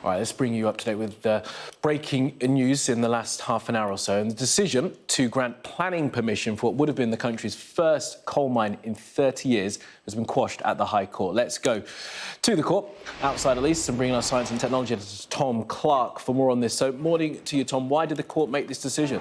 All right, let's bring you up to date with breaking news in the last half an hour or so. And the decision to grant planning permission for what would have been the country's first coal mine in 30 years has been quashed at the High Court. Let's go to the court, outside at least, and bring in our science and technology editor, Tom Clark, for more on this. So, morning to you, Tom. Why did the court make this decision?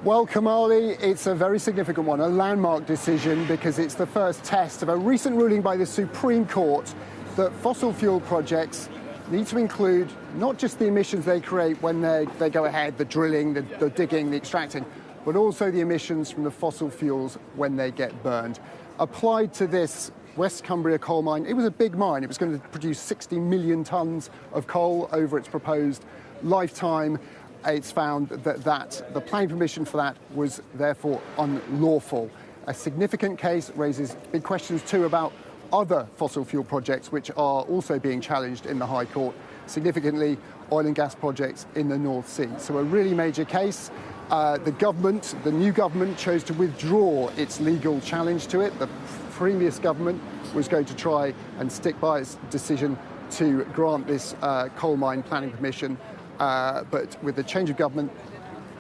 Well, Kamali, it's a very significant one, a landmark decision, because it's the first test of a recent ruling by the Supreme Court that fossil fuel projects need to include not just the emissions they create when they go ahead, the drilling, the digging, the extracting, but also the emissions from the fossil fuels when they get burned. Applied to this West Cumbria coal mine, it was a big mine. It was going to produce 60 million tonnes of coal over its proposed lifetime. It's found that the planning permission for that was therefore unlawful. A significant case raises big questions too about other fossil fuel projects which are also being challenged in the High Court, significantly oil and gas projects in the North Sea. So a really major case. The new government, chose to withdraw its legal challenge to it. The previous government was going to try and stick by its decision to grant this coal mine planning permission. But with the change of government,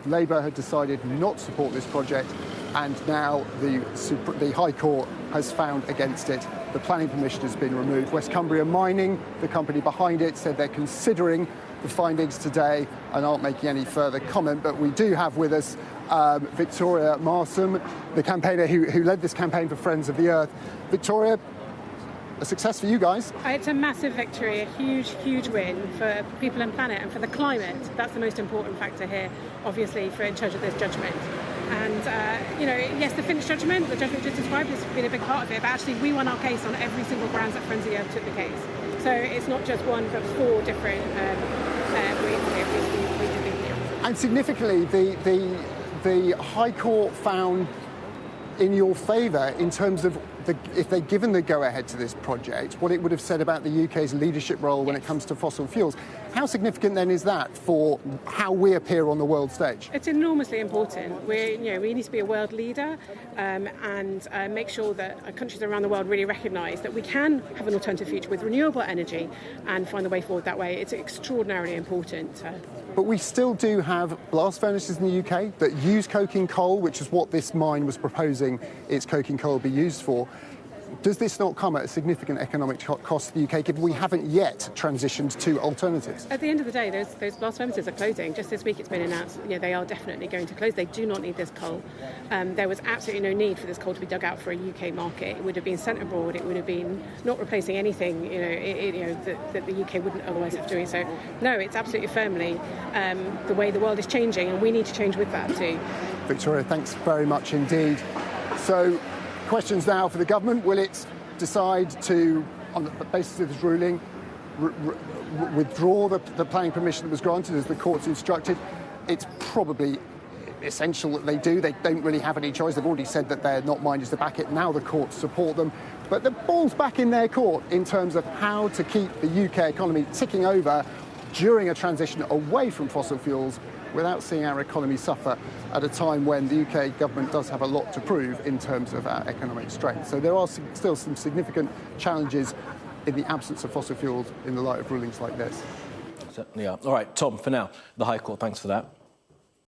Labour had decided not to support this project, and now the High Court has found against it. The planning permission has been removed. West Cumbria Mining, the company behind it, said they're considering the findings today and aren't making any further comment. But we do have with us Victoria Marsom, the campaigner who led this campaign for Friends of the Earth. Victoria, a success for you guys. It's a massive victory, a huge win for people and planet and for the climate. That's the most important factor here, obviously, for in charge of this judgment. And, yes, the finished judgment, the judgment just described, has been a big part of it, but actually we won our case on every single grounds that Friends of the Earth took the case. So it's not just one, but four different we did the. And significantly, the High Court found in your favour in terms of if they'd given the go-ahead to this project, what it would have said about the UK's leadership role when it comes to fossil fuels. How significant then is that for how we appear on the world stage? It's enormously important. We need to be a world leader and make sure that countries around the world really recognise that we can have an alternative future with renewable energy and find the way forward that way. It's extraordinarily important. But we still do have blast furnaces in the UK that use coking coal, which is what this mine was proposing its coking coal be used for. Does this not come at a significant economic cost to the UK, given we haven't yet transitioned to alternatives? At the end of the day, those blast furnaces are closing. Just this week it's been announced they are definitely going to close. They do not need this coal. There was absolutely no need for this coal to be dug out for a UK market. It would have been sent abroad. It would have been not replacing anything that the UK wouldn't otherwise have to do. So, no, it's absolutely firmly the way the world is changing, and we need to change with that too. Victoria, thanks very much indeed. So, questions now for the government. Will it decide to, on the basis of this ruling, withdraw the planning permission that was granted as the court's instructed? It's probably essential that they do. They don't really have any choice. They've already said that they're not minded to back it. Now the courts support them. But the ball's back in their court in terms of how to keep the UK economy ticking over during a transition away from fossil fuels without seeing our economy suffer at a time when the UK government does have a lot to prove in terms of our economic strength. So there are still some significant challenges in the absence of fossil fuels in the light of rulings like this. Certainly are. All right, Tom, for now, the High Court, thanks for that.